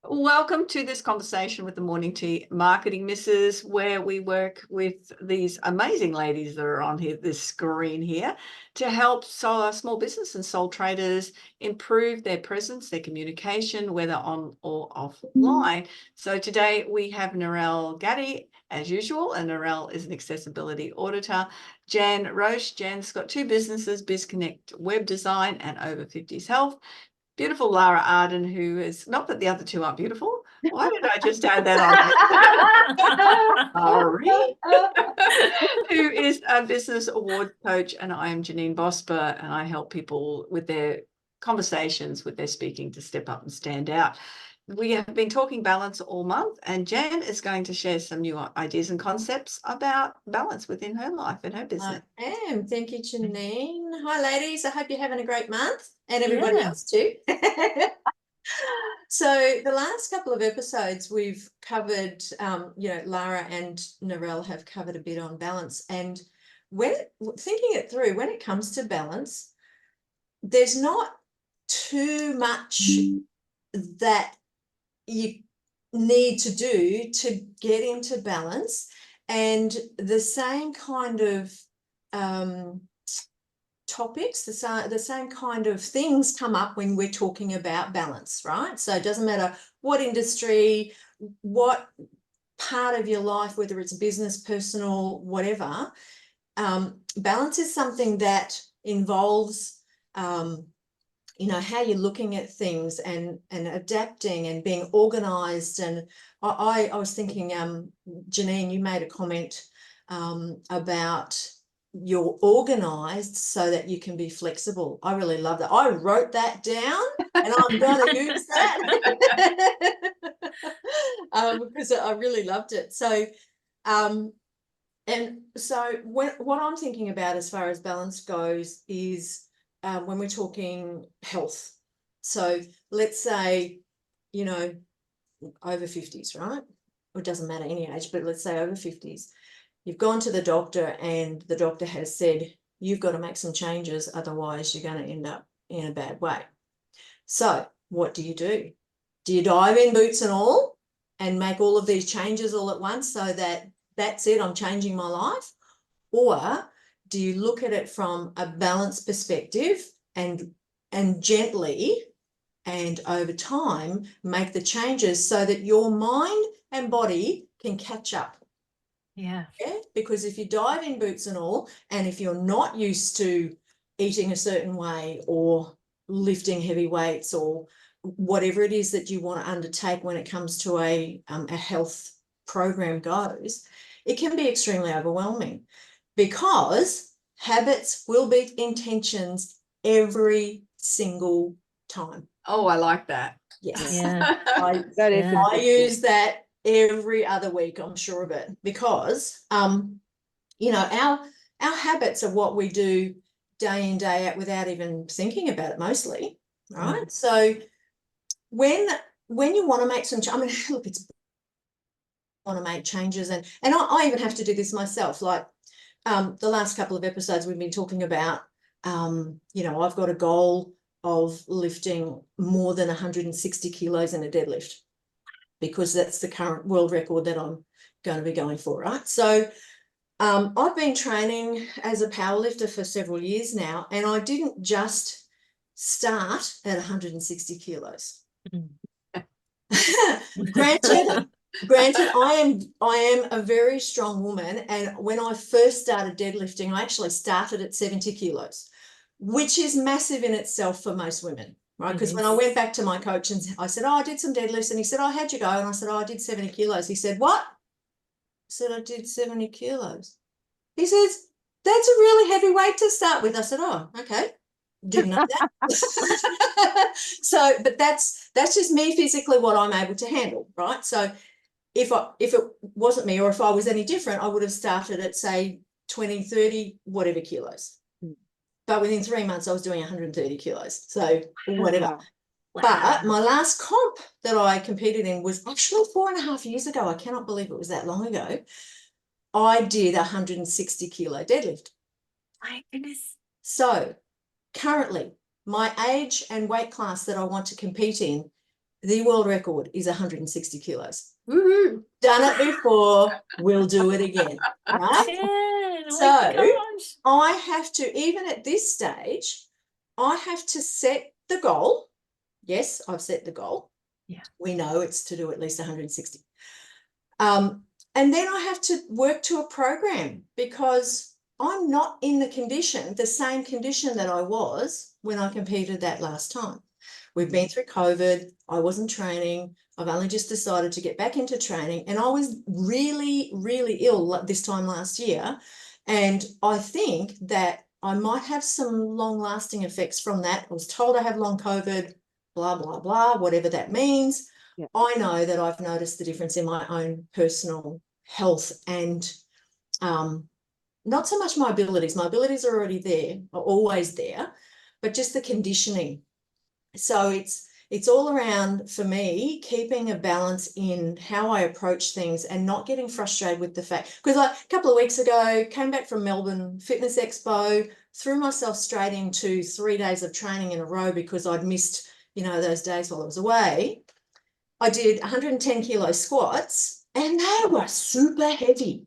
Welcome to this conversation with the Morning Tea Marketing Misses, where we work with these amazing ladies that are on here, this screen here, to help small business and sole traders improve their presence, their communication, whether on or offline. So today we have Narelle Gaddy, as usual, and Narelle is an accessibility auditor. Jan Roesch. Jan's got two businesses, BizConnect Web Design and Over 50s Health. Beautiful Lara Arden, who is, not that the other two aren't beautiful. Why did I just add that on? Sorry. Who is a business award coach, and I am Janine Bosper, and I help people with their conversations, with their speaking, to step up and stand out. We have been talking balance all month, and Jan is going to share some new ideas and concepts about balance within her life and her business. I am. Thank you, Janine. Hi, ladies. I hope you're having a great month, and everybody else too. So the last couple of episodes we've covered, Lara and Narelle have covered a bit on balance, and when thinking it through, when it comes to balance, there's not too much that you need to do to get into balance, and the same kind of topics, the same kind of things come up when we're talking about balance, right? So it doesn't matter what industry, what part of your life, whether it's business, personal, whatever, balance is something that involves how you're looking at things and adapting and being organized. And I was thinking, Janine, you made a comment about you're organized so that you can be flexible. I really love that. I wrote that down and I'm going to use that because I really loved it. So what I'm thinking about as far as balance goes is when we're talking health. So let's say, over 50s, right? It doesn't matter any age, but let's say over 50s. You've gone to the doctor and the doctor has said, you've got to make some changes, otherwise you're going to end up in a bad way. So what do? Do you dive in boots and all and make all of these changes all at once so that that's it, I'm changing my life? Or do you look at it from a balanced perspective and gently and over time make the changes so that your mind and body can catch up? Yeah. Because if you dive in boots and all, and if you're not used to eating a certain way or lifting heavy weights or whatever it is that you want to undertake when it comes to a health program goes, it can be extremely overwhelming, because habits will beat intentions every single time. Oh, I like that. Yes. Yeah. I use that every other week, I'm sure of it, because our habits are what we do day in, day out without even thinking about it mostly, right? So when you want to make some, look, it's want to make changes, and I even have to do this myself. Like the last couple of episodes we've been talking about, I've got a goal of lifting more than 160 kilos in a deadlift, because that's the current world record that I'm going to be going for, right? So I've been training as a powerlifter for several years now, and I didn't just start at 160 kilos. Granted, I am a very strong woman, and when I first started deadlifting, I actually started at 70 kilos, which is massive in itself for most women. Right, because when I went back to my coach and I said, I did some deadlifts, and he said, how'd you go? And I said, I did 70 kilos. He said, what? I said, I did 70 kilos. He says, that's a really heavy weight to start with. I said, oh, okay. Didn't know that. So, but that's just me physically, what I'm able to handle, right? So if it wasn't me, or if I was any different, I would have started at, say, 20, 30, whatever kilos. But within 3 months, I was doing 130 kilos. So whatever. Wow. But my last comp that I competed in was actually 4.5 years ago. I cannot believe it was that long ago. I did 160 kilo deadlift. My goodness. So currently, my age and weight class that I want to compete in, The world record is 160 kilos. Woohoo. Done it before, we'll do it again, right? Yeah, So I have to, even at this stage, I have to set the goal. Yes, I've set the goal. Yeah. We know it's to do at least 160. And then I have to work to a program, because I'm not in the same condition that I was when I competed that last time. We've been through COVID. I wasn't training. I've only just decided to get back into training, and I was really, really ill this time last year. And I think that I might have some long-lasting effects from that. I was told I have long COVID, blah, blah, blah, whatever that means. Yeah. I know that I've noticed the difference in my own personal health, and not so much my abilities. My abilities are already there, are always there, but just the conditioning. So it's all around, for me, keeping a balance in how I approach things and not getting frustrated with the fact, because like a couple of weeks ago, came back from Melbourne Fitness Expo, threw myself straight into 3 days of training in a row because I'd missed, those days while I was away. I did 110 kilo squats, and they were super heavy.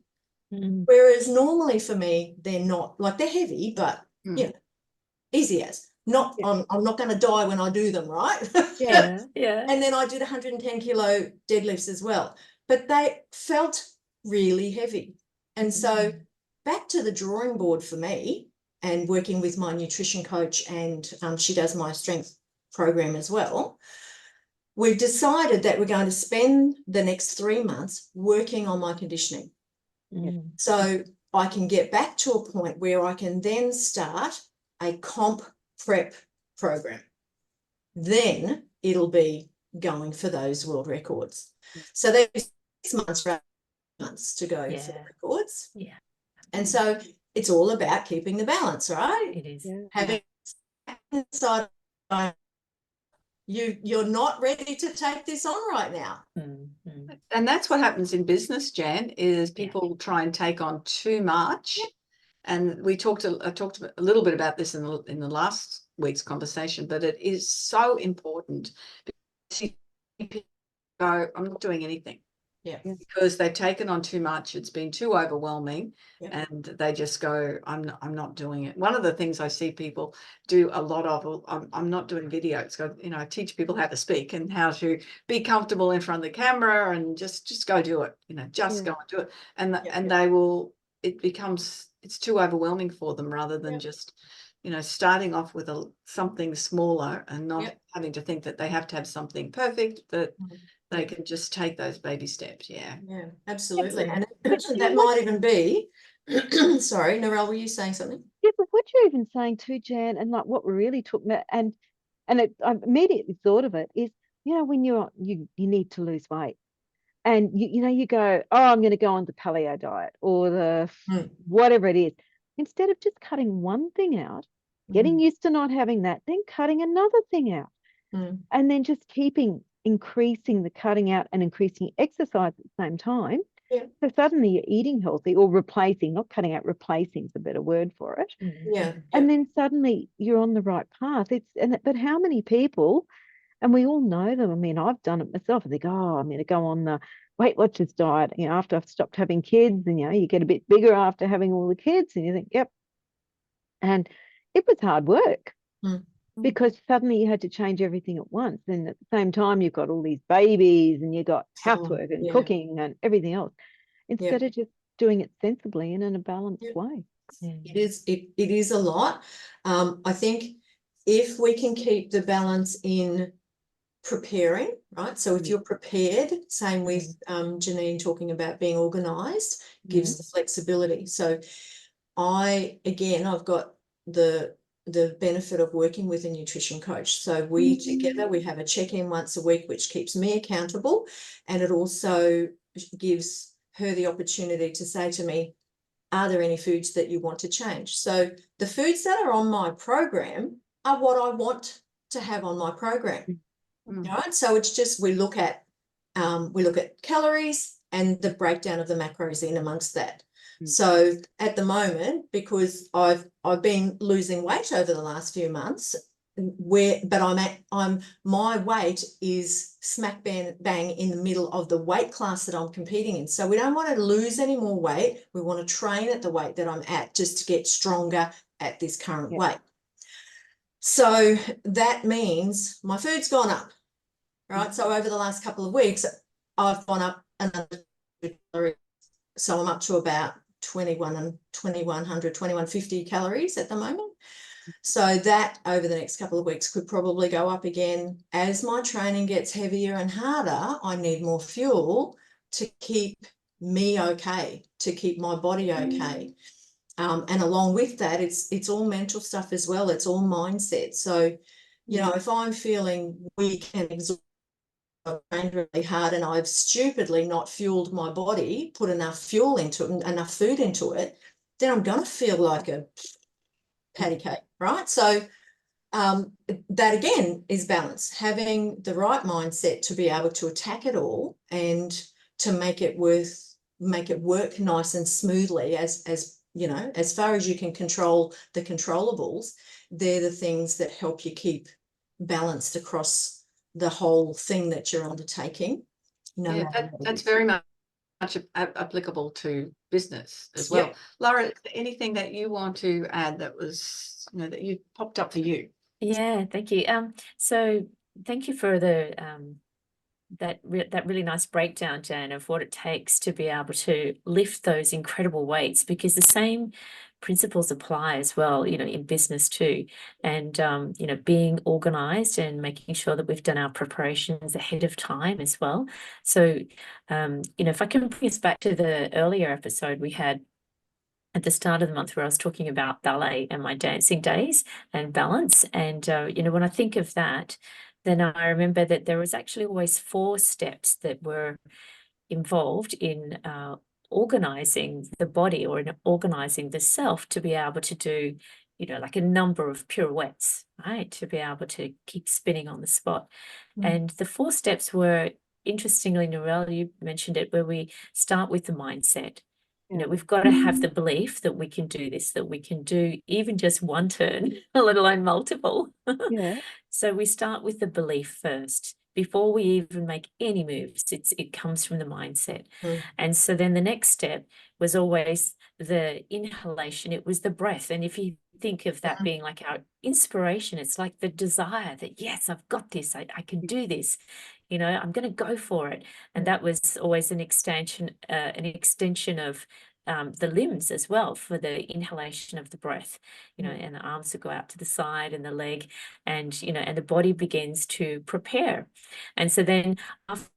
Whereas normally for me, they're not, like, they're heavy, but easy as. Not, I'm not going to die when I do them, right? Yeah. Yeah. And then I did 110 kilo deadlifts as well, but they felt really heavy. And so back to the drawing board for me, and working with my nutrition coach, and she does my strength program as well. We've decided that we're going to spend the next 3 months working on my conditioning. So I can get back to a point where I can then start a comp prep program. Then it'll be going for those world records. So there's 6 months to go for the records. Yeah. And so it's all about keeping the balance, right? It is. Yeah. Having inside, you're not ready to take this on right now. And that's what happens in business, Jan, is people try and take on too much. And I talked a little bit about this in the last week's conversation, but it is so important. People go, I'm not doing anything. Yeah. Because they've taken on too much. It's been too overwhelming. Yeah. And they just go, I'm not doing it. One of the things I see people do a lot of, I'm not doing videos. I teach people how to speak and how to be comfortable in front of the camera, and just go do it. Just go and do it. And they will, it's too overwhelming for them, rather than just, starting off with something smaller, and not having to think that they have to have something perfect, that they can just take those baby steps. Yeah, absolutely. And that might even be, sorry, Narelle, were you saying something? Yeah, but what you're even saying too, Jan, and like what we really took, and I immediately thought of it is, when you need to lose weight, and you go, oh, I'm going to go on the paleo diet, or the whatever it is, instead of just cutting one thing out, getting used to not having that, then cutting another thing out, and then just increasing the cutting out and increasing exercise at the same time. Yeah. So suddenly you're eating healthy, or replacing, not cutting out, replacing is a better word for it. Yeah. And then suddenly you're on the right path. But how many people, and we all know them. I mean, I've done it myself. I think, oh, I'm going to go on the Weight Watchers diet, after I've stopped having kids, and you get a bit bigger after having all the kids, and you think, yep. And it was hard work. Because suddenly you had to change everything at once. And at the same time, you've got all these babies, and you've got housework and cooking and everything else, instead of just doing it sensibly and in a balanced way. It is a lot. I think if we can keep the balance in preparing, right? So if you're prepared, same with Janine talking about being organised, gives the flexibility. So I've got the benefit of working with a nutrition coach. So we together, we have a check-in once a week, which keeps me accountable. And it also gives her the opportunity to say to me, are there any foods that you want to change? So the foods that are on my program are what I want to have on my program. Right? So it's just, we look at calories and the breakdown of the macros in amongst that. So at the moment, because I've been losing weight over the last few months, my weight is smack bang in the middle of the weight class that I'm competing in. So we don't want to lose any more weight. We want to train at the weight that I'm at just to get stronger at this current weight. So that means my food's gone up, right? So over the last couple of weeks, I've gone up another calories. So I'm up to about 2150 calories at the moment. So that over the next couple of weeks could probably go up again. As my training gets heavier and harder, I need more fuel to keep me okay, to keep my body okay. And along with that, it's all mental stuff as well. It's all mindset. So, you know, if I'm feeling weak and exhausted, I've trained really hard and I've stupidly not fueled my body, put enough fuel into it and enough food into it, then I'm going to feel like a patty cake, right? So that again is balance, having the right mindset to be able to attack it all and to make it work nice and smoothly as you know, as far as you can control the controllables. They're the things that help you keep balanced across the whole thing that you're undertaking. That's very much applicable to business as well. Lara, is there anything that you want to add that was, you know, that you popped up for you? Yeah, thank you. So thank you for the that really nice breakdown, Jan, of what it takes to be able to lift those incredible weights, because the same principles apply as well, you know, in business too. And you know, being organized and making sure that we've done our preparations ahead of time as well. So you know, if I can bring us back to the earlier episode we had at the start of the month, where I was talking about ballet and my dancing days and balance. And, you know, when I think of that, then I remember that there was actually always 4 steps that were involved in organizing the body or in organizing the self to be able to do, you know, like a number of pirouettes, right? To be able to keep spinning on the spot. And the 4 steps were, interestingly, Narelle, you mentioned it, where we start with the mindset. You know, we've got to have the belief that we can do this, that we can do even just one turn, let alone multiple. So we start with the belief first. Before we even make any moves, it comes from the mindset. And so then the next step was always the inhalation. It was the breath. And if you think of that being like our inspiration, it's like the desire that, yes, I've got this, I can do this. You know, I'm going to go for it. And that was always an extension of the limbs as well, for the inhalation of the breath, you know, and the arms would go out to the side and the leg, and, you know, and the body begins to prepare. And so then after,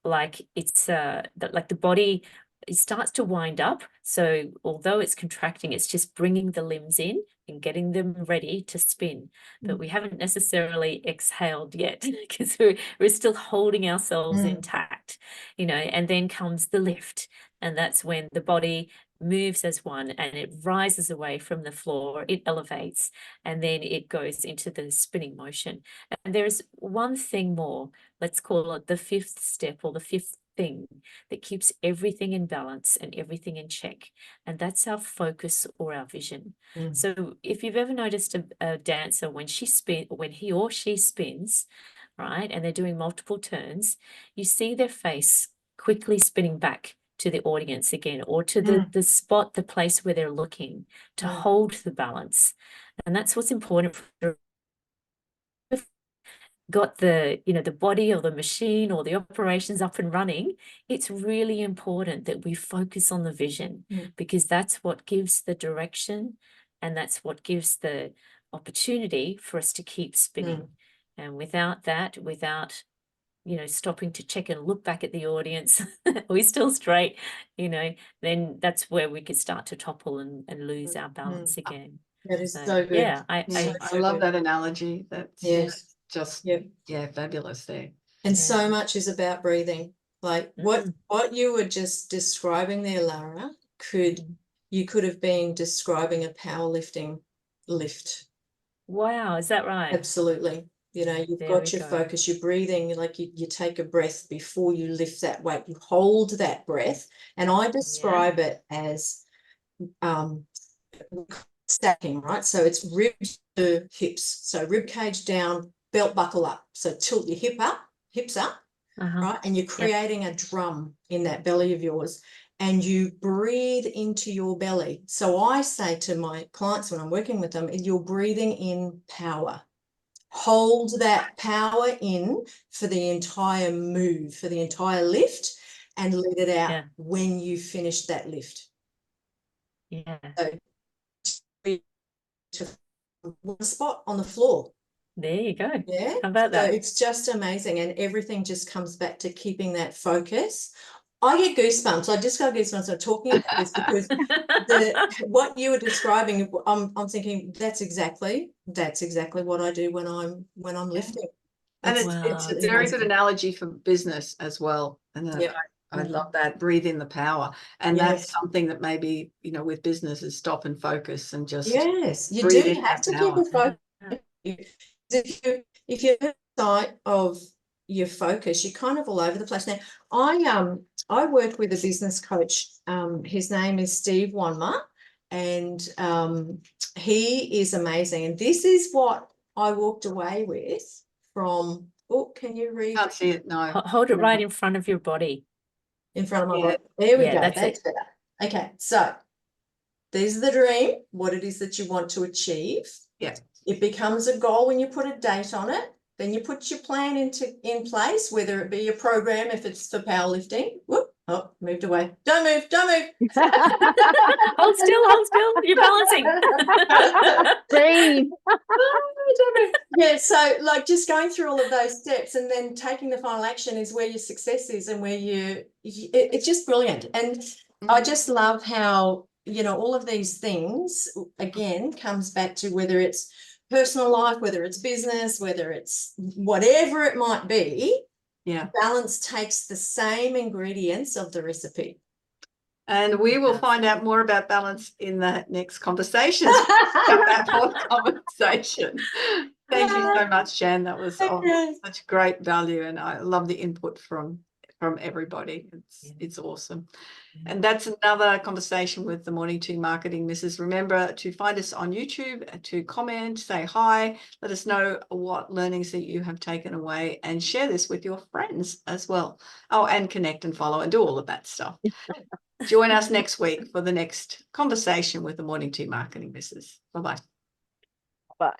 like, it's like the body, it starts to wind up. So although it's contracting, it's just bringing the limbs in and getting them ready to spin. But we haven't necessarily exhaled yet, because we're still holding ourselves intact, you know. And then comes the lift, and that's when the body moves as one and it rises away from the floor, it elevates, and then it goes into the spinning motion. And there's one thing more, let's call it the 5th step, or the 5th thing that keeps everything in balance and everything in check, and that's our focus or our vision. So if you've ever noticed a dancer, when he or she spins, right, and they're doing multiple turns, you see their face quickly spinning back to the audience again, or to the spot, the place where they're looking, to hold the balance. And that's what's important for got the, you know, the body or the machine or the operations up and running. It's really important that we focus on the vision, because that's what gives the direction, and that's what gives the opportunity for us to keep spinning. And without that, you know, stopping to check and look back at the audience, are we still straight, you know, then that's where we could start to topple and lose our balance again. That is so good. Yeah, I love that analogy. That's just fabulous there. And so much is about breathing. Like what you were just describing there, Lara, you could have been describing a powerlifting lift. Wow, is that right? Absolutely. You know, you've got your focus, you're breathing, like you take a breath before you lift that weight, you hold that breath. And I describe it as stacking, right? So it's ribs to hips. So rib cage down, belt buckle up. So tilt your hips up, right? And you're creating a drum in that belly of yours, and you breathe into your belly. So I say to my clients when I'm working with them, you're breathing in power. Hold that power in for the entire move, for the entire lift, and let it out when you finish that lift. Yeah. So, to one spot on the floor. There you go. Yeah. How about that? So it's just amazing, and everything just comes back to keeping that focus. I get goosebumps. I just got goosebumps when talking about this because what you were describing, I'm thinking that's exactly what I do when I'm lifting. And it's a very good analogy for business as well. And I love that. Breathe in the power. And that's something that maybe, you know, with business is stop and focus and just you do have to keep it focused. If you lose sight of your focus, you're kind of all over the place. Now, I work with a business coach. His name is Steve Wanma, and he is amazing. And this is what I walked away with from. Oh, can you read? Can't see it. No. Hold it right in front of your body. In front of my body. There we go. That's better. Okay, so these are the dream, what it is that you want to achieve. Yeah. It becomes a goal when you put a date on it. Then you put your plan in place, whether it be a program, if it's for powerlifting. Whoop, oh, moved away. Don't move, don't move. Hold still, you're balancing. Breathe. Yeah, so like just going through all of those steps and then taking the final action is where your success is and where it's just brilliant. And I just love how, you know, all of these things, again, comes back to whether it's personal life, whether it's business, whether it's whatever it might be. Yeah. Balance takes the same ingredients of the recipe. And we will find out more about balance in the next conversation. That whole conversation. Thank you so much, Jan. That was such great value, and I love the input from everybody. It's awesome. And that's another conversation with the Morning Tea Marketing Missus. Remember to find us on YouTube, to comment, say hi, let us know what learnings that you have taken away, and share this with your friends as well. Oh, and connect and follow and do all of that stuff. Join us next week for the next conversation with the Morning Tea Marketing Missus. Bye-bye. Bye.